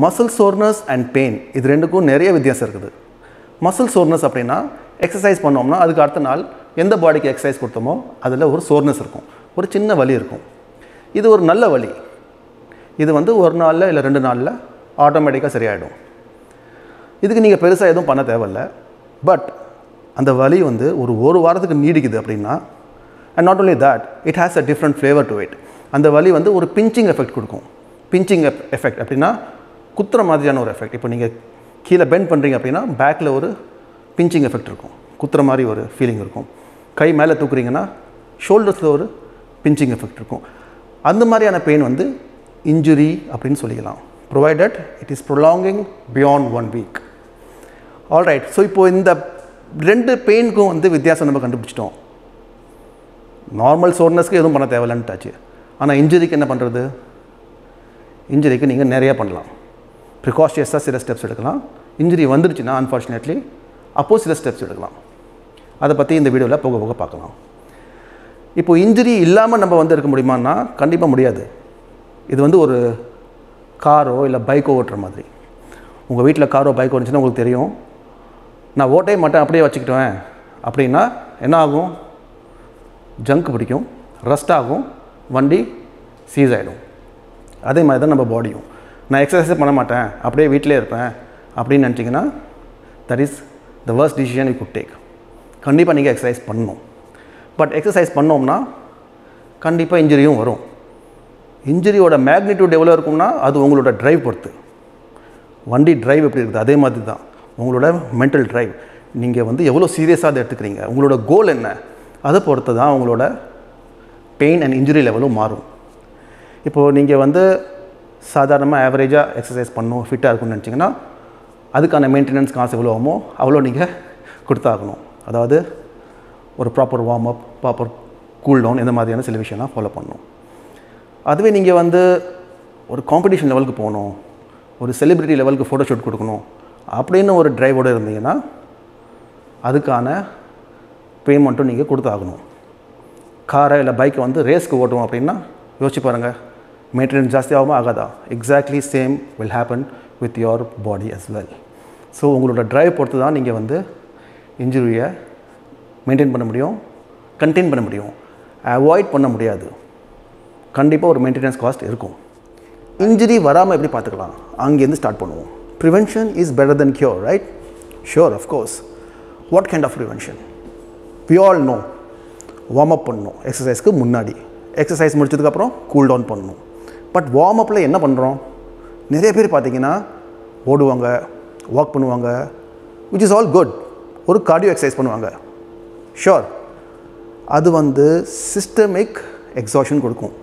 Muscle soreness and pain இது ரெண்டுக்கும் நிறைய வித்தியாசம் இருக்குது. மசில் சோர்னஸ் அப்படின்னா எக்ஸசைஸ் பண்ணோம்னா அதுக்கு அடுத்த நாள் எந்த பாடிக்கு எக்ஸசைஸ் கொடுத்தோமோ அதில் ஒரு சோர்னஸ் இருக்கும், ஒரு சின்ன வலி இருக்கும். இது ஒரு நல்ல வலி. இது வந்து ஒரு நாளில் இல்லை 2 நாளில் ஆட்டோமேட்டிக்காக சரியாயிடும். இதுக்கு நீங்கள் பெருசாக எதுவும் பண்ண தேவையில்லை. பட் அந்த வலி வந்து ஒரு வாரத்துக்கு நீடிக்குது அப்படின்னா, and not only that, it has a different flavour to it. அந்த வலி வந்து ஒரு பிஞ்சிங் எஃபெக்ட் கொடுக்கும். பிஞ்சிங் எஃபெக்ட் அப்படின்னா குத்துற மாதிரியான ஒரு எஃபெக்ட். இப்போ நீங்கள் கீழே பெண்ட் பண்ணுறீங்க அப்படின்னா பேக்கில் ஒரு பிஞ்சிங் எஃபெக்ட் இருக்கும், குத்துற மாதிரி ஒரு ஃபீலிங் இருக்கும். கை மேலே தூக்குறீங்கன்னா ஷோல்டர்ஸில் ஒரு பிஞ்சிங் எஃபெக்ட் இருக்கும். அந்த மாதிரியான பெயின் வந்து இன்ஜுரி அப்படின்னு சொல்லிக்கலாம், provided it is prolonging beyond 1 week. Alright. So இப்போது இந்த 2 பெயினுக்கும் வந்து வித்தியாசம் நம்ம கண்டுபிடிச்சிட்டோம். நார்மல் சோர்னஸ்க்கு எதுவும் பண்ண தேவையில்லைன்ட்டாச்சு. ஆனால் இன்ஜுரிக்கு என்ன பண்ணுறது? இன்ஜுரிக்கு நீங்கள் நிறையா பண்ணலாம். ப்ரிகாஷியஸாக சில ஸ்டெப்ஸ் எடுக்கலாம். இன்ஜுரி வந்துடுச்சுன்னா அன்ஃபார்ச்சுனேட்லி அப்போது சில ஸ்டெப்ஸ் எடுக்கலாம். அதை பற்றி இந்த வீடியோவில் போக போக பார்க்கலாம். இப்போது இன்ஜுரி இல்லாமல் நம்ம வந்து இருக்க முடியுமான்னா கண்டிப்பாக முடியாது. இது வந்து ஒரு காரோ இல்லை பைக்கோ ஓட்டுற மாதிரி. உங்கள் வீட்டில் காரோ பைக்கோ இருந்துச்சுன்னா உங்களுக்கு தெரியும், நான் ஓட்டே மாட்டேன் அப்படியே வச்சுக்கிட்டேன் அப்படின்னா என்ன ஆகும்? ஜங்க் பிடிக்கும், ரஸ்ட் ஆகும், வண்டி சீஸ் ஆகிடும். அதே மாதிரி தான் நம்ம பாடியும். நான் எக்ஸசைஸே பண்ண மாட்டேன் அப்படியே வீட்டிலே இருப்பேன் அப்படின்னு நினச்சிங்கன்னா that is the worst decision you good take. கண்டிப்பாக நீங்கள் எக்ஸசைஸ் பண்ணணும். பட் எக்ஸசைஸ் பண்ணோம்னா கண்டிப்பாக இன்ஜுரியும் வரும். இன்ஜுரியோட மேக்னிடியூட் எவ்வளோ இருக்கும்னா அது உங்களோட ட்ரைவ் பொறுத்து. வண்டி ட்ரைவ் எப்படி இருக்குது அதே மாதிரி தான் உங்களோட மென்டல் ட்ரைவ். நீங்கள் வந்து எவ்வளோ சீரியஸாக அதை எடுத்துக்கிறீங்க, உங்களோட கோல் என்ன, அதை பொறுத்து தான் உங்களோட பெயின் அண்ட் இன்ஜுரி லெவலும் மாறும். இப்போது நீங்கள் வந்து சாதாரணமாக ஆவரேஜாக எக்ஸசைஸ் பண்ணணும், ஃபிட்டாக இருக்கும்னு நினச்சிங்கன்னா அதுக்கான மெயின்டெனன்ஸ் காசு எவ்வளோ ஆகுமோ அவ்வளோ நீங்கள் கொடுத்தாகணும். அதாவது ஒரு proper warm up, proper cool down, இந்த மாதிரியான சில விஷயம்லாம் ஃபாலோ பண்ணணும். அதுவே நீங்கள் வந்து ஒரு காம்படிஷன் லெவலுக்கு போகணும், ஒரு செலிப்ரிட்டி லெவலுக்கு ஃபோட்டோஷூட் கொடுக்கணும் அப்படின்னு ஒரு ட்ரைவோடு இருந்தீங்கன்னா அதுக்கான பேமெண்ட்டும் நீங்கள் கொடுத்தாகணும். காரை இல்லை பைக்கை வந்து ரேஸ்க்கு ஓட்டுவோம் அப்படின்னா யோசிச்சு பாருங்கள், மெயின்டெனன்ஸ் ஜாஸ்தி ஆகுமா ஆகாதா? Exactly same will happen with your body as well. So உங்களோட ட்ரைவ் பொறுத்து தான் நீங்கள் வந்து இன்ஜுரியை மெயின்டைன் பண்ண முடியும், கண்டெயின் பண்ண முடியும். அவாய்ட் பண்ண முடியாது. கண்டிப்பாக ஒரு மெயின்டெனன்ஸ் காஸ்ட் இருக்கும். இன்ஜுரி வராமல் எப்படி பார்த்துக்கலாம்? அங்கேருந்து ஸ்டார்ட் பண்ணுவோம். Prevention is better then cure, right? Sure, of course. What kind of prevention? We all know, warm up பண்ணணும் எக்ஸசைஸ்க்கு முன்னாடி, எக்ஸசைஸ் முடிச்சதுக்கப்புறம் கூல் டவுன் பண்ணணும். பட் வார்ம் அப்பில் என்ன பண்ணுறோம்? நிறைய பேர் பார்த்திங்கன்னா ஓடுவாங்க, வாக் பண்ணுவாங்க, விச் இஸ் ஆல் குட். ஒரு கார்டியோ எக்ஸசைஸ் பண்ணுவாங்க. ஷோர், அது வந்து சிஸ்டமிக் எக்ஸாஷன் கொடுக்கும்,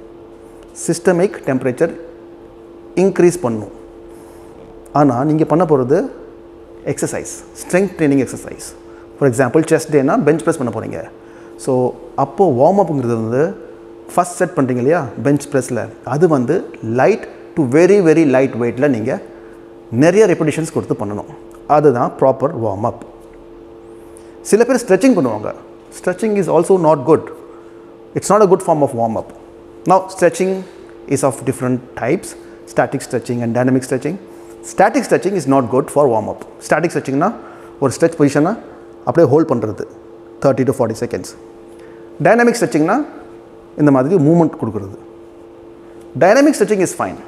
சிஸ்டமிக் டெம்பரேச்சர் இன்க்ரீஸ் பண்ணும். ஆனால் நீங்கள் பண்ண போகிறது exercise, strength training exercise. For example chest டேனா bench press பண்ண போகிறீங்க. ஸோ அப்போது வார்ம் அப்புங்கிறது வந்து ஃபஸ்ட் செட் பண்ணுறீங்க இல்லையா பெஞ்ச் ப்ரெஸ்ஸில், அது வந்து light to very very light வெயிட்டில் நீங்கள் நிறைய ரெப்பிடேஷன்ஸ் கொடுத்து பண்ணணும். அதுதான் ப்ராப்பர் வார்ம் அப். சில பேர் ஸ்ட்ரெச்சிங் பண்ணுவாங்க. Stretching is also not good. It's not a good form of warm up. Now stretching is of different types, static stretching and dynamic stretching. Static stretching is not good for warm up. Static ஸ்ட்ரெச்சிங்னா ஒரு stretch பொசிஷனை அப்படியே hold பண்ணுறது 30 to 40 seconds. Dynamic ஸ்ட்ரெச்சிங்னா இந்த மாதிரி movement கொடுக்குறது. Dynamic stretching is fine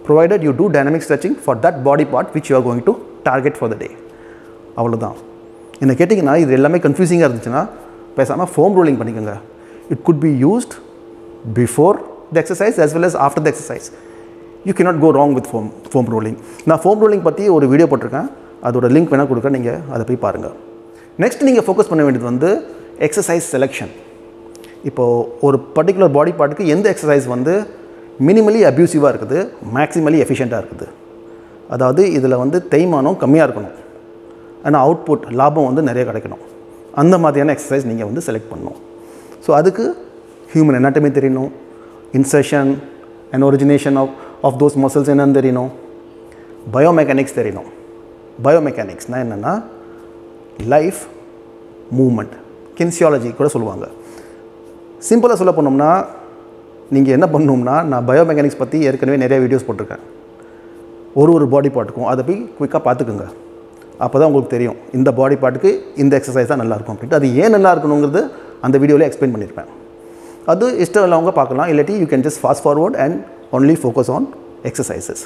provided you do dynamic stretching for that body part which you are going to target for the day. அவ்வளோதான். என்ன கேட்டிங்கன்னா இது எல்லாமே கன்ஃபியூசிங்காக இருந்துச்சுன்னா பேசாமல் ஃபோம் ரோலிங் பண்ணிக்கோங்க. It could be used before the exercise as well as after the exercise. You cannot go wrong with foam rolling. நான் ஃபோம் ரோலிங் பற்றி ஒரு வீடியோ போட்டிருக்கேன், அதோட லிங்க் வேணால் கொடுக்குறேன், நீங்கள் அதை போய் பாருங்கள். நெக்ஸ்ட் நீங்கள் ஃபோக்கஸ் பண்ண வேண்டியது வந்து எக்ஸசைஸ் செலெக்ஷன். இப்போது ஒரு பர்டிகுலர் பாடி பார்ட்டுக்கு எந்த எக்ஸசைஸ் வந்து மினிமலி அப்யூசிவாக இருக்குது, மேக்ஸிமலி எஃபிஷியண்ட்டாக இருக்குது. அதாவது இதில் வந்து தேய்மானம் கம்மியாக இருக்கணும், ஆனால் அவுட்புட் லாபம் வந்து நிறைய கிடைக்கணும். அந்த மாதிரியான எக்ஸசைஸ் நீங்கள் வந்து செலக்ட் பண்ணணும். ஸோ அதுக்கு ஹியூமன் அனாட்டமி தெரியணும், insertion and origination of those muscles என்னன்னு தெரியணும், பயோமெக்கானிக்ஸ் தெரியணும். பயோமெக்கானிக்ஸ்னால் என்னென்னா லைஃப், மூமெண்ட், கின்சியாலஜி கூட சொல்லுவாங்க. சிம்பிளாக சொல்ல போனோம்னா நீங்கள் என்ன பண்ணணும்னா, நான் பயோமெக்கானிக்ஸ் பற்றி ஏற்கனவே நிறைய வீடியோஸ் போட்டிருக்கேன். ஒரு பாடி பார்ட்டுக்கும் அதை போய் குயிக்காக பார்த்துக்குங்க. அப்போ தான் உங்களுக்கு தெரியும் இந்த பாடி பார்ட்டுக்கு இந்த எக்ஸசைஸ் தான் நல்லாயிருக்கும் அப்படின்ட்டு. அது ஏன் நல்லா இருக்கணுங்கிறது அந்த வீடியோவில் எக்ஸ்பிளைன் பண்ணியிருப்பேன். அது இஷ்டம் இல்லவங்க பார்க்கலாம், இல்லாட்டி you can just fast forward and only focus on exercises.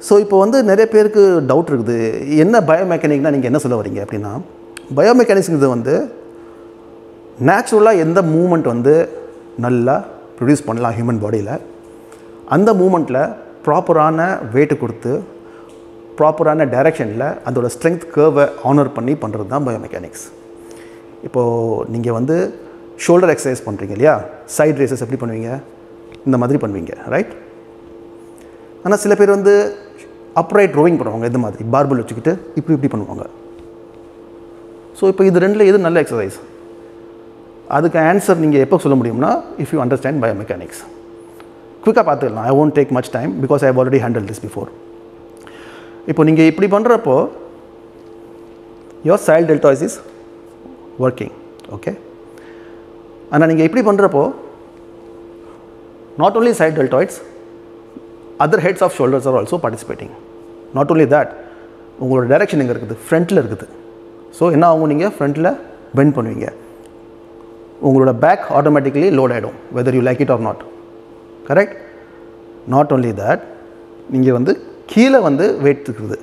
So இப்போ வந்து நிறைய பேருக்கு டவுட் இருக்குது, என்ன பயோமெக்கானிக்னால் நீங்கள் என்ன சொல்ல வரீங்க அப்படின்னா, பயோமெக்கானிக்ஸுங்கிறது வந்து நேச்சுரலாக எந்த மூமெண்ட் வந்து நல்லா ப்ரொடியூஸ் பண்ணலாம் ஹியூமன் பாடியில், அந்த மூமெண்ட்டில் ப்ராப்பரான வெயிட்டு கொடுத்து ப்ராப்பரான டைரெக்ஷனில் அதோட ஸ்ட்ரென்த் கர்வை ஆனர் பண்ணி பண்ணுறது தான் பயோமெக்கானிக்ஸ். இப்போது நீங்கள் வந்து ஷோல்டர் எக்ஸசைஸ் பண்ணுறீங்க இல்லையா, சைட் ரேசஸ் எப்படி பண்ணுவீங்க, இந்த மாதிரி பண்ணுவீங்க ரைட். ஆனால் சில பேர் வந்து அப்ரைட் ரோவிங் பண்ணுவாங்க, இந்த மாதிரி பார்பல் வச்சுக்கிட்டு இப்படி பண்ணுவாங்க. ஸோ இப்போ இது ரெண்டில் எது நல்ல எக்ஸசைஸ்? அதுக்கு ஆன்சர் நீங்கள் எப்போ சொல்ல முடியும்னா, இஃப் யூ அண்டர்ஸ்டாண்ட் பயோமெக்கானிக்ஸ். குயிக்காக பார்த்துக்கலாம், I won't take much time because I have already handle this before. இப்போ நீங்கள் இப்படி பண்ணுறப்போ your side deltoids is working, okay. ஆனால் நீங்கள் இப்படி பண்ணுறப்போ not only side deltoids, other heads of shoulders are also participating. Not only that, உங்களோட direction எங்கே இருக்குது, ஃப்ரண்ட்டில் இருக்குது. ஸோ என்ன ஆகும், நீங்கள் ஃப்ரண்ட்டில் பெண்ட் பண்ணுவீங்க, உங்களோட பேக் ஆட்டோமேட்டிக்கலி லோட் ஆகிடும் whether you like it or not, correct. Not only that, நீங்கள் வந்து கீழே வந்து வெயிட் இருக்குது.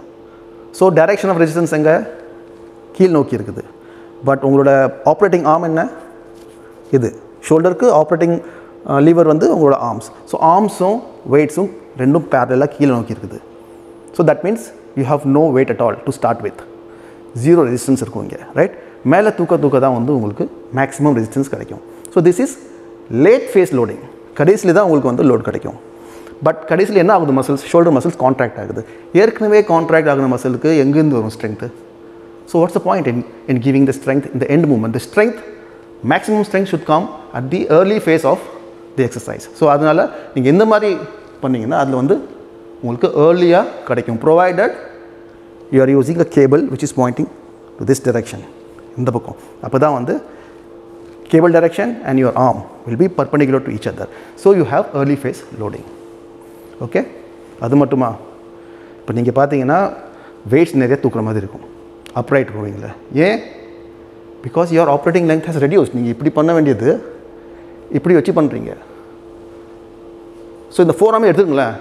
ஸோ டைரெக்ஷன் ஆஃப் ரெசிஸ்டன்ஸ் எங்கே, கீழ் நோக்கி இருக்குது. பட் உங்களோட ஆப்ரேட்டிங் ஆர்ம் என்ன, இது ஷோல்டருக்கு ஆப்ரேட்டிங் லீவர் வந்து உங்களோட ஆர்ம்ஸ். ஸோ ஆர்ம்ஸும் வெயிட்ஸும் ரெண்டும் பேரலாக கீழே நோக்கி இருக்குது. So that means you have no weight at all to start with, zero resistance இருக்கும் இங்கே ரைட். மேலே தூக்க தான் வந்து உங்களுக்கு மேக்ஸிமம் ரெசிஸ்டன்ஸ் கிடைக்கும். So this is late phase loading, கடைசியில் தான் உங்களுக்கு வந்து லோட் கிடைக்கும். பட் கடைசியில் என்ன ஆகுது, மசில்ஸ், ஷோல்டர் மசில்ஸ் கான்ட்ராக்ட் ஆகுது. ஏற்கனவே கான்ட்ராக்ட் ஆகிற மசிலுக்கு எங்கேருந்து வரும் strength? So what's the point in giving the strength in the end movement? The strength, maximum strength should come at the early phase of the exercise. So அதனால் நீங்கள் எந்த மாதிரி பண்ணிங்கன்னா அதில் வந்து உங்களுக்கு ஏர்லியாக கிடைக்கும், provided you are using a cable which is Poynting to this direction, இந்த பக்கம். அப்போ தான் வந்து cable direction and your arm will be perpendicular to each other. So you have early phase loading. Okay, அது மட்டுமா? இப்போ நீங்கள் பார்த்தீங்கன்னா வெயிட்ஸ் நிறைய தூக்குற மாதிரி இருக்கும் அப்ரைட் ரோவிங்கில். ஏன்? Because your operating length has reduce. நீங்கள் இப்படி பண்ண வேண்டியது இப்படி வச்சு பண்ணுறீங்க. ஸோ இந்த ஃபோராமே எடுத்துக்கங்களேன்.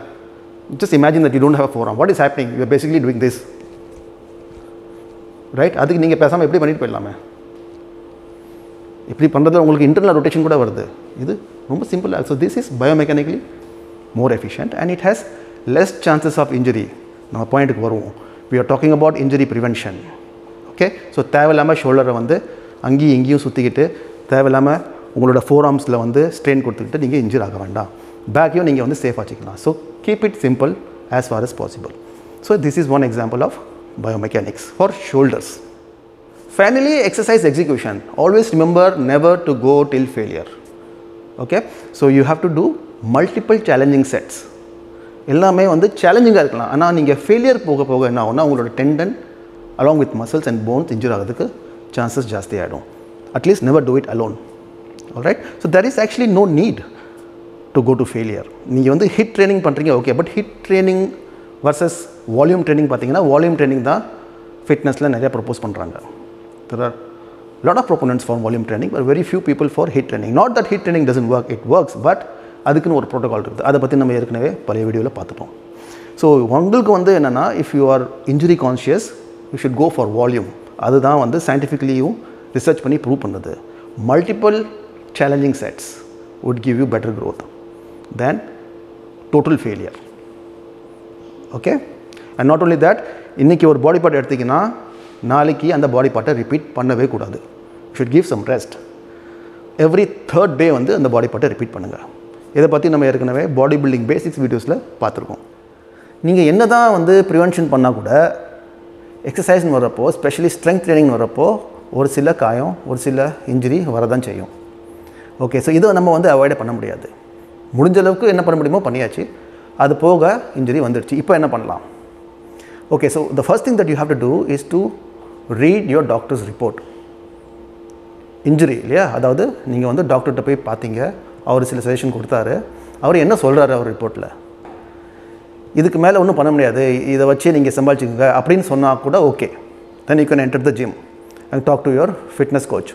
Just imagine that you don't have a forearm. What is happening? You are basically doing this right. அதுக்கு நீங்கள் பேசாமல் எப்படி பண்ணிட்டு போயிடலாமே. இப்படி பண்ணுறதுல உங்களுக்கு இன்டர்னல் ரொட்டேஷன் கூட வருது. இது ரொம்ப simple. So this is biomechanically more efficient and it has less chances of injury. நம்ம பாயிண்ட்டுக்கு வருவோம். We are talking about injury prevention. Okay, so தேவையில்லாமல் ஷோல்டரை வந்து அங்கேயும் இங்கேயும் சுற்றிக்கிட்டு தேவையில்லாமல் உங்களோட ஃபோர் ஆர்ம்ஸில் வந்து ஸ்ட்ரெயின் கொடுத்துக்கிட்டு நீங்கள் இன்ஜூர் ஆக வேண்டாம். பேக்கையும் நீங்கள் வந்து சேஃபாக வச்சுக்கலாம். So keep it simple as far as possible. So this is one example of biomechanics for shoulders. Finally, exercise execution. Always remember never to go till failure. Okay, so you have to do multiple challenging sets. எல்லாமே வந்து சேலஞ்சிங்காக இருக்கலாம். ஆனால் நீங்கள் failure போக போக என்ன ஆகும்னா உங்களோட tendon along with muscles and bones injure ஆகிறதுக்கு சான்சஸ் ஜாஸ்தி ஆகிடும். Atleast never do it alone. Alright, so there is actually no need to go to failure. நீங்கள் வந்து ஹிட் ட்ரைனிங் பண்ணுறீங்க, okay, but hit training versus volume training பார்த்தீங்கன்னா volume training தான் ஃபிட்னஸில் நிறையா propose பண்ணுறாங்க. There are a lot of proponents for volume training but very few people for HIIT training. Not that HIIT training doesn't work, it works, but அதுக்குன்னு ஒரு protocol இருக்குது. அதை பற்றி நம்ம ஏற்கனவே பழைய வீடியோவில் பார்த்துட்டோம். ஸோ உங்களுக்கு வந்து என்னென்னா, if you are injury conscious you should go for volume. அதுதான் வந்து சயின்டிஃபிக்கலியும் ரிசர்ச் பண்ணி ப்ரூவ் பண்ணுது. Multiple challenging sets would give you better growth than total failure. Okay, and not only that, இன்றைக்கி ஒரு பாடி பார்ட் எடுத்திங்கன்னா நாளைக்கு அந்த பாடி பார்ட்டை ரிப்பீட் பண்ணவே கூடாது. Should give some rest. Every third day வந்து அந்த பாடி பார்ட்டை ரிப்பீட் பண்ணுங்கள். இதை பற்றி நம்ம ஏற்கனவே பாடி பில்டிங் பேசிக்ஸ் வீடியோஸில் பார்த்துருக்கோம். நீங்கள் என்ன தான் வந்து ப்ரிவென்ஷன் பண்ணால் கூட எக்ஸசைஸ்னு வரப்போ, ஸ்பெஷலி ஸ்ட்ரென்த் ட்ரைனிங் வரப்போ ஒரு சில காயம், ஒரு சில இன்ஜுரி வரதான் செய்யும். ஓகே, ஸோ இதை நம்ம வந்து அவாய்டே பண்ண முடியாது. முடிஞ்ச அளவுக்கு என்ன பண்ண முடியுமோ பண்ணியாச்சு. அது போக இன்ஜுரி வந்துடுச்சு. இப்போ என்ன பண்ணலாம்? Okay, so the first thing that you have to do is to read your doctor's report. Injury இல்லையா, அதாவது நீங்கள் வந்து டாக்டர்கிட்ட போய் பார்த்தீங்க, அவர் சில சஜஷன் கொடுத்தாரு. அவர் என்ன சொல்கிறாரு அவர் ரிப்போர்ட்டில்? இதுக்கு மேலே ஒன்றும் பண்ண முடியாது, இதை வச்சு நீங்கள் சம்பாதிச்சுக்கோங்க அப்படின்னு சொன்னால் கூட okay. Then you can enter the gym and talk to your fitness coach.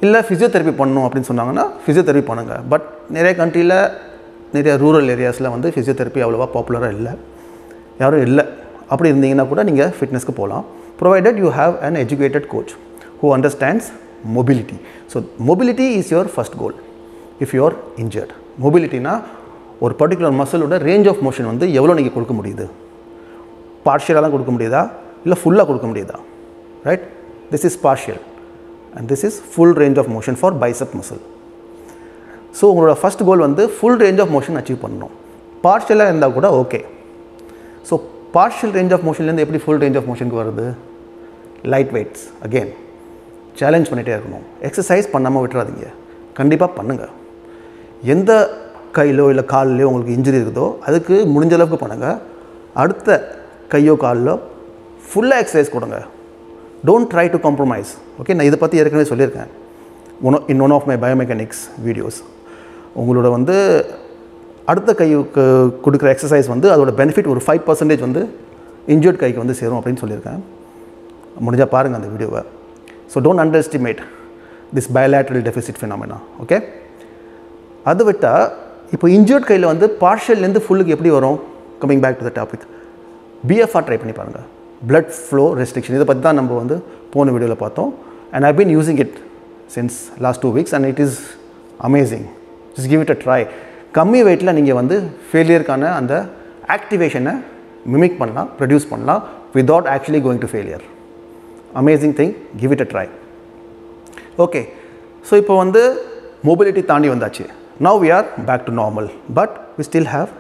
இல்லை ஃபிசியோதெரப்பி பண்ணணும் அப்படின்னு சொன்னாங்கன்னா ஃபிசியோதெரப்பி பண்ணுங்கள். பட் நிறைய கண்ட்ரியில் நிறைய ரூரல் ஏரியாஸில் வந்து ஃபிசியோதெரப்பி அவ்வளோவா பாப்புலராக இல்லை, யாரும் இல்லை. அப்படி இருந்தீங்கன்னா கூட நீங்கள் ஃபிட்னஸ்க்கு போகலாம், provided you have an educated coach who understands mobility. So mobility is your first goal if you are injured. மொபிலிட்டினா ஒரு பர்டிகுலர் மசிலோட ரேஞ்ச் ஆஃப் மோஷன் வந்து எவ்வளோ நீங்கள் கொடுக்க முடியுது, பார்ஷியலாக தான் கொடுக்க முடியுதா இல்லை ஃபுல்லாக கொடுக்க முடியுதா, right? This is partial and this is full range of motion for bicep muscle. So உங்களோட ஃபஸ்ட் கோல் வந்து full range of motion achieve பண்ணணும். பார்ஷியலாக இருந்தால் கூட okay. So partial range of மோஷன்லேருந்து எப்படி ஃபுல் ரேஞ்ச் ஆஃப் மோஷனுக்கு வருது? லைட் வெயிட்ஸ் அகெயின் சேலஞ்ச் பண்ணிகிட்டே இருக்கணும். எக்ஸசைஸ் பண்ணாமல் விட்டுறாதீங்க, கண்டிப்பாக பண்ணுங்கள். எந்த கையிலோ இல்லை காலிலோ உங்களுக்கு இன்ஜுரி இருக்குதோ அதுக்கு முடிஞ்ச அளவுக்கு பண்ணுங்கள். அடுத்த கையோ காலிலோ ஃபுல்லாக எக்ஸசைஸ் கொடுங்க. Don't try to compromise. Okay, நான் இதை பற்றி ஏற்கனவே சொல்லியிருக்கேன் in one of my biomechanics videos. உங்களோட வந்து அடுத்த கைக்கு கொடுக்குற எக்ஸசைஸ் வந்து அதோட பெனிஃபிட் ஒரு 5% வந்து இன்ஜூர்ட் கைக்கு வந்து சேரும் அப்படின்னு சொல்லியிருக்கேன். முடிஞ்சால் பாருங்கள் அந்த வீடியோவை. So don't under estimate this bilateral deficit phenomena. Okay, அதை விட்டால் இப்போ இன்ஜூர்ட் கையில் வந்து பார்ஷியல்லேருந்து ஃபுல்லுக்கு எப்படி வரும்? Coming back to the topic, BFR try பண்ணி பாருங்கள், பிளட் ஃப்ளோ ரெஸ்ட்ரிக்ஷன். இதை பற்றி தான் நம்ம வந்து போன வீடியோவில் பார்த்தோம். And I been using it since last 2 weeks and it is amazing. Just give it a try. கம்மி வெயிட்டில் நீங்கள் வந்து ஃபெயிலியருக்கான அந்த ஆக்டிவேஷனை மிமிக் பண்ணலாம், ப்ரொடியூஸ் பண்ணலாம் without actually going to failure. Amazing thing, give it a try. Okay, so இப்போ வந்து மொபிலிட்டி தாண்டி வந்தாச்சு. Now we are back to normal, but we still have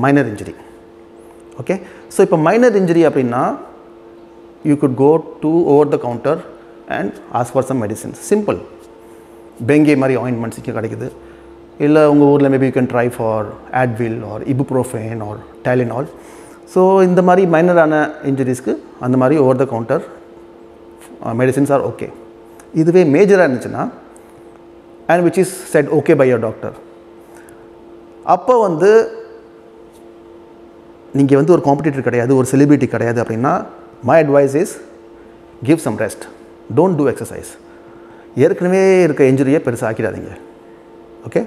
minor injury. Okay, so இப்போ மைனர் இன்ஜுரி அப்படின்னா you good go to over the counter and ask for some medicines. Simple, Bengay மாதிரி ointments இங்கே கிடைக்குது. இல்லை உங்கள் ஊரில் maybe you can try for Advil or ibuprofen or Tylenol. So இந்த மாதிரி மைனரான இன்ஜுரிஸ்க்கு அந்த மாதிரி over the counter medicines are okay. இதுவே மேஜராக இருந்துச்சுன்னா and which is said okay by your doctor, அப்போ வந்து நீங்கள் வந்து ஒரு காம்படிட்டர் கிடையாது, ஒரு செலிபிரிட்டி கிடையாது அப்படின்னா my advice is give some rest, don't do exercise. ஏற்கனவே இருக்க இன்ஜுரியை பெருசாக ஆக்கிடாதீங்க. ஓகே,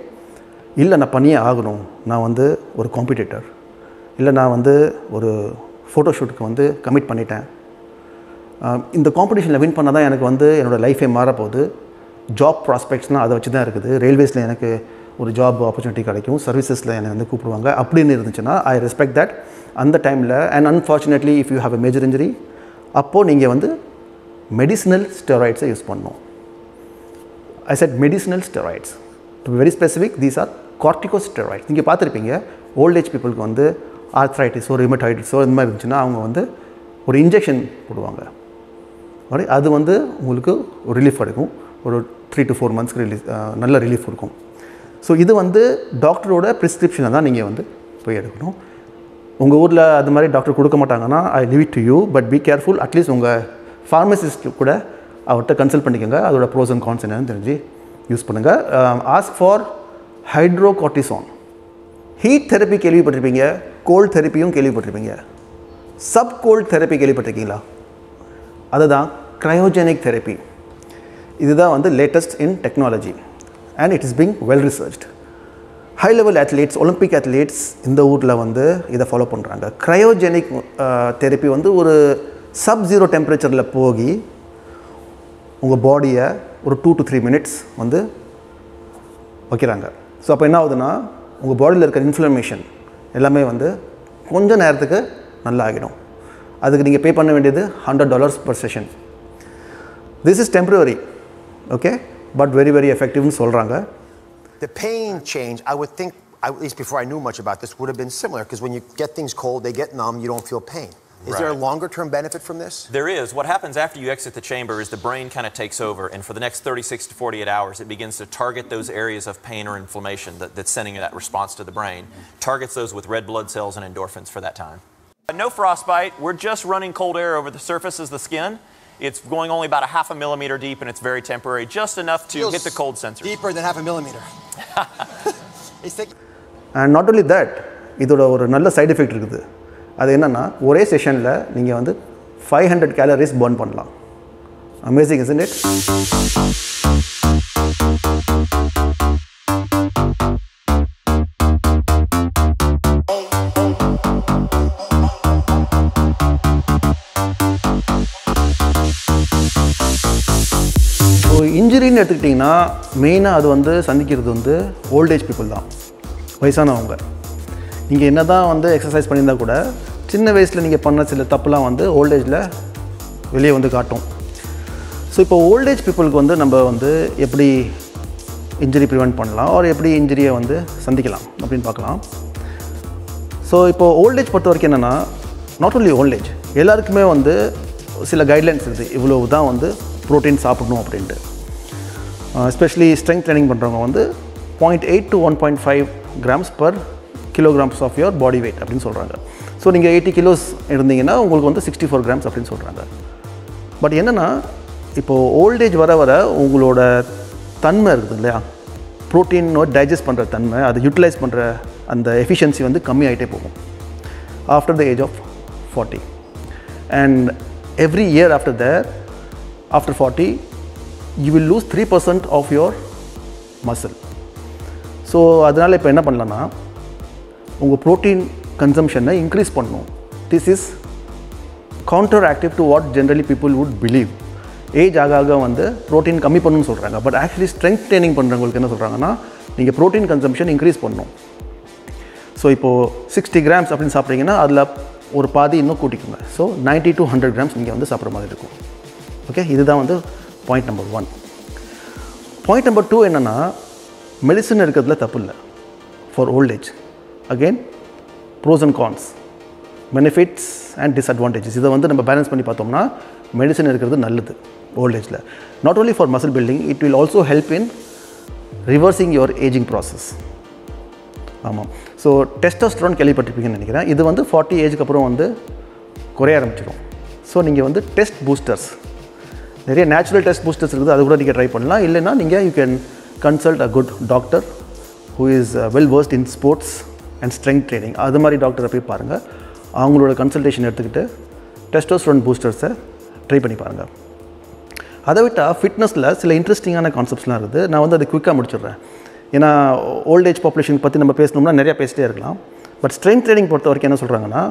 இல்லை நான் பண்ணியே ஆகணும், நான் வந்து ஒரு காம்படிட்டர், இல்லை நான் வந்து ஒரு ஃபோட்டோஷூட்டுக்கு வந்து கமிட் பண்ணிட்டேன், இந்த காம்படிஷனில் வின் பண்ணால் தான் எனக்கு வந்து என்னோடய லைஃபே மாறப்போகுது, ஜாப் ப்ராஸ்பெக்ட்ஸ்னால் அதை வச்சு தான் இருக்குது, ரயில்வேஸில் எனக்கு ஒரு ஜாப் ஆப்பர்ச்சுனிட்டி கிடைக்கும், சர்வீசஸில் என்னை வந்து கூப்பிடுவாங்க அப்படின்னு இருந்துச்சுன்னா ஐ ரெஸ்பெக்ட் தட். அந்த டைமில் and unfortunately if you have a major injury, அப்போது நீங்கள் வந்து மெடிசினல் ஸ்டெராய்ட்ஸை யூஸ் பண்ணணும். I said medicinal steroids. To be very specific, these are corticosteroids. நீங்கள் பார்த்துருப்பீங்க ஓல்ட் ஏஜ் பீப்புளுக்கு வந்து ஆர்த்ரைட்டிஸோ ரிமட்டாய்டிஸோ இந்த மாதிரி இருந்துச்சுன்னா அவங்க வந்து ஒரு இன்ஜெக்ஷன் போடுவாங்க. அது வந்து உங்களுக்கு ஒரு ரிலீஃப் கிடைக்கும், ஒரு 3 to 4 months நல்ல ரிலீஃப் இருக்கும். ஸோ இது வந்து டாக்டரோட ப்ரிஸ்கிரிப்ஷனை தான் நீங்கள் வந்து போய் எடுக்கணும். உங்கள் ஊரில் அது மாதிரி டாக்டர் கொடுக்க மாட்டாங்கன்னா I leave it to you, but be careful. At least உங்கள் ஃபார்மசிஸ்ட் கூட அவர்கிட்ட கன்சல்ட் பண்ணிக்கோங்க, அதோட ப்ரோஸ் அண்ட் கான்ஸ் என்னன்னு தெரிஞ்சு யூஸ் பண்ணுங்கள். Ask for hydrocortisone. Heat therapy கேள்விப்பட்டிருப்பீங்க, கோல்ட் தெரப்பியும் கேள்விப்பட்டிருப்பீங்க. சப் கோல்ட் தெரப்பி கேள்விப்பட்டிருக்கீங்களா? அதுதான் க்ரையோஜெனிக் தெரப்பி. இதுதான் வந்து latest in technology and it is being well researched. High level athletes, Olympic athletes இந்த ஊரில் வந்து இதை ஃபாலோ பண்ணுறாங்க. க்ரையோஜெனிக் தெரப்பி வந்து ஒரு சப்-0 டெம்பரேச்சரில் போய் உங்கள் பாடியை ஒரு 2 to 3 minutes வந்து வைக்கிறாங்க. ஸோ அப்போ என்ன ஆகுதுன்னா உங்கள் பாடியில் இருக்கிற இன்ஃப்ளமேஷன் எல்லாமே வந்து கொஞ்சம் நேரத்துக்கு நல்லா ஆகிடும். அதுக்கு நீங்கள் பே பண்ண வேண்டியது $100 per session. This is temporary, okay, but very very எஃபெக்டிவ்னு சொல்கிறாங்க. The pain change, I would think, at least before I knew much about this, would have been similar, because when you get things cold, they get numb, you don't feel pain. Is there a longer-term benefit from this? There is. What happens after you exit the chamber is the brain kind of takes over, and for the next 36 to 48 hours, it begins to target those areas of pain or inflammation that's sending that response to the brain, targets those with red blood cells and endorphins for that time. No frostbite. We're just running cold air over the surface of the skin. It's going only about 1/2 millimeter deep, and it's very temporary, just enough to hit the cold sensors. Deeper than 1/2 millimeter. And not only that, இதோட ஒரு நல்ல side effect இருக்குது. அது என்னென்னா ஒரே செஷனில் நீங்கள் வந்து 500 கேலரிஸ் பர்ன் பண்ணலாம். Amazing isn't it? ஸோ இன்ஜுரின்னு எடுத்துக்கிட்டிங்கன்னா மெயினாக அது வந்து சந்திக்கிறது வந்து ஓல்டேஜ் பீப்புள் தான், வயசானவங்க. நீங்கள் என்ன தான் வந்து எக்ஸசைஸ் பண்ணியிருந்தால் கூட சின்ன வயசில் நீங்கள் பண்ண சில தப்புலாம் வந்து ஓல்டேஜில் வெளியே வந்து காட்டும். ஸோ இப்போ ஓல்டேஜ் பீப்புளுக்கு வந்து நம்ம வந்து எப்படி இன்ஜுரி ப்ரிவெண்ட் பண்ணலாம், ஒரு எப்படி இன்ஜுரியை வந்து சந்திக்கலாம் அப்படின்னு பார்க்கலாம். ஸோ இப்போ ஓல்டேஜ் பொறுத்த வரைக்கும் என்னென்னா நாட் ஒன்லி ஓல்டேஜ், எல்லாருக்குமே வந்து சில கைட்லைன்ஸ் இருக்குது, இவ்வளோ தான் வந்து ப்ரோட்டீன் சாப்பிடணும் அப்படின்ட்டு. எஸ்பெஷலி ஸ்ட்ரெங்த் ட்ரைனிங் பண்ணுறவங்க வந்து 0.8 to 1.5 grams per kilograms of your body weight அப்படின்னு சொல்கிறாங்க. ஸோ நீங்கள் 80 kilos இருந்தீங்கன்னா உங்களுக்கு வந்து 64 grams அப்படின்னு சொல்கிறாங்க. பட் என்னென்னா இப்போது ஓல்டேஜ் வர வர உங்களோட தன்மை இருக்குது இல்லையா, ப்ரோட்டீன் டைஜஸ்ட் பண்ணுற தன்மை, அதை யூட்டிலைஸ் பண்ணுற அந்த எஃபிஷியன்சி வந்து கம்மியாகிட்டே போகும் after the age of 40. And every year after that, after 40 you will lose 3% of your muscle. ஸோ அதனால் இப்போ என்ன பண்ணலான்னா உங்கள் ப்ரோட்டீன் கன்சம்ஷனை இன்க்ரீஸ் பண்ணணும். This is counter active to what generally people would believe. Age ஆக ஆக வந்து ப்ரோட்டீன் கம்மி பண்ணணும்னு சொல்கிறாங்க. பட் ஆக்சுவலி ஸ்ட்ரென்த் ட்ரைனிங் பண்ணுறவங்களுக்கு என்ன சொல்கிறாங்கன்னா நீங்கள் ப்ரோட்டீன் கன்சம்ஷன் இன்க்ரீஸ் பண்ணணும். ஸோ இப்போது 60 grams அப்படின்னு சாப்பிட்றீங்கன்னா அதில் ஒரு பாதி இன்னும் கூட்டிக்கோங்க. ஸோ 90 to 100 grams நீங்கள் வந்து சாப்பிட்ற மாதிரி இருக்கும். ஓகே, இதுதான் வந்து பாயிண்ட் நம்பர் 1. பாயிண்ட் நம்பர் 2 என்னென்னா மெடிசன் இருக்கிறதுல தப்பு இல்லை for old age. Again pros and cons, benefits and disadvantages, இதை வந்து நம்ம பேலன்ஸ் பண்ணி பார்த்தோம்னா மெடிசன் இருக்கிறது நல்லது ஓல்டேஜில். Not only for muscle building, it will also help in reversing your ageing process. ஆமாம். ஸோ டெஸ்டோஸ்டெரான் கேள்விப்பட்டிருப்பீங்கன்னு நினைக்கிறேன். இது வந்து 40 ஏஜுக்கு அப்புறம் வந்து குறைய ஆரம்பிச்சிடும். ஸோ நீங்கள் வந்து டெஸ்ட் பூஸ்டர்ஸ், நிறைய நேச்சுரல் டெஸ்ட் பூஸ்டர்ஸ் இருக்குது, அது கூட நீங்கள் ட்ரை பண்ணலாம். இல்லைன்னா நீங்கள் you can consult a good doctor who is well versed in sports and strength training. அது மாதிரி டாக்டரை போய் பாருங்கள். அவங்களோட கன்சல்டேஷன் எடுத்துக்கிட்டு டெஸ்டோஸ்டெரான் பூஸ்டர்ஸை ட்ரை பண்ணி பாருங்கள். அதை விட்டால் ஃபிட்னஸில் சில இன்ட்ரெஸ்டிங்கான கான்செப்ட்ஸ்லாம் இருக்குது. நான் வந்து அதை குயிக்காக முடிச்சிடுறேன். ஏன்னா ஓல்டேஜ் பாப்புலேஷன் பற்றி நம்ம பேசணும்னா நிறையா பேசிட்டே இருக்கலாம். பட் ஸ்ட்ரென்த் ட்ரைனிங் பொறுத்த வரைக்கும் என்ன சொல்கிறாங்கன்னா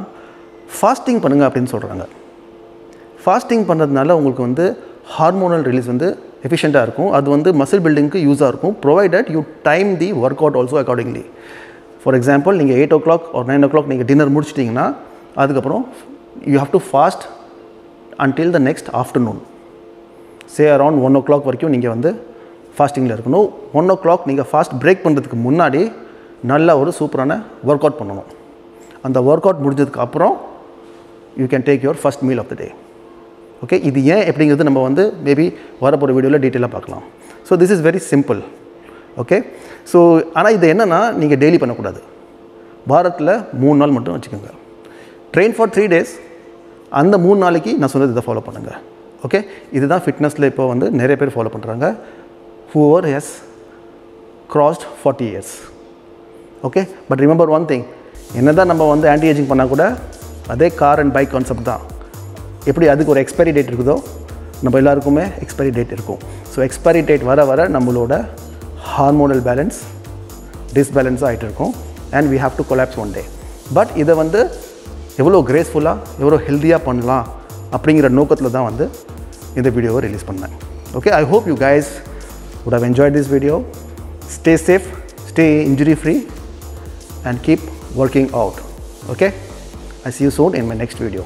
ஃபாஸ்டிங் பண்ணுங்கள் அப்படின்னு சொல்கிறாங்க. ஃபாஸ்டிங் பண்ணுறதுனால உங்களுக்கு வந்து ஹார்மோனல் ரிலீஸ் வந்து எஃபிஷியண்ட்டாக இருக்கும். அது வந்து மசில் பில்டிங்க்கு யூஸாக இருக்கும், provided you time the work out also accordingly. For example, நீங்கள் 8 o'clock or 9 o'clock நீங்கள் டின்னர் முடிச்சிட்டிங்கன்னா அதுக்கப்புறம் you have to fast until the next afternoon. Say around 1 o'clock வரைக்கும் நீங்கள் வந்து ஃபாஸ்டிங்கில் இருக்கணும். 1 o'clock நீங்கள் ஃபாஸ்ட் பிரேக் பண்ணுறதுக்கு முன்னாடி நல்ல ஒரு சூப்பரான ஒர்க் அவுட் பண்ணணும். அந்த ஒர்க் அவுட் முடிஞ்சதுக்கு அப்புறம் you can take your first meal of the day. Okay, இது ஏன் எப்படிங்கிறது நம்ம வந்து மேபி வரப்போகிற வீடியோவில் டீட்டெயிலாக பார்க்கலாம். So this is very simple. Okay, so ஆனால் இது என்னென்னா நீங்கள் டெய்லி பண்ணக்கூடாது. வாரத்தில் 3 நாள் மட்டும் வச்சுக்கோங்க. Train for 3 days. அந்த 3 நாளைக்கு நான் சொன்னது இதை ஃபாலோ பண்ணுங்கள். ஓகே, இதுதான் ஃபிட்னஸில் இப்போ வந்து நிறைய பேர் ஃபாலோ பண்ணுறாங்க. whoever has crossed 40 years. Okay, but remember one thing, என்ன தான் நம்ம வந்து ஆன்டி ஏஜிங் பண்ணால் கூட அதே கார் அண்ட் பைக் கான்செப்ட் தான். எப்படி அதுக்கு ஒரு எக்ஸ்பைரி டேட் இருக்குதோ நம்ம எல்லாருக்குமே எக்ஸ்பைரி டேட் இருக்கும். ஸோ எக்ஸ்பைரி டேட் வர வர நம்மளோட ஹார்மோனல் பேலன்ஸ் டிஸ்பேலன்ஸாக ஆகிட்டு இருக்கும். And we have to collapse one day. But இதை வந்து எவ்வளோ கிரேஸ்ஃபுல்லாக எவ்வளோ ஹெல்த்தியாக பண்ணலாம் அப்படிங்கிற நோக்கத்தில் தான் வந்து இந்த வீடியோவை ரிலீஸ் பண்ணேன். Okay, I hope you guys would have enjoyed this video. Stay safe, stay injury free and keep working out. Okay, I see you soon in my next video.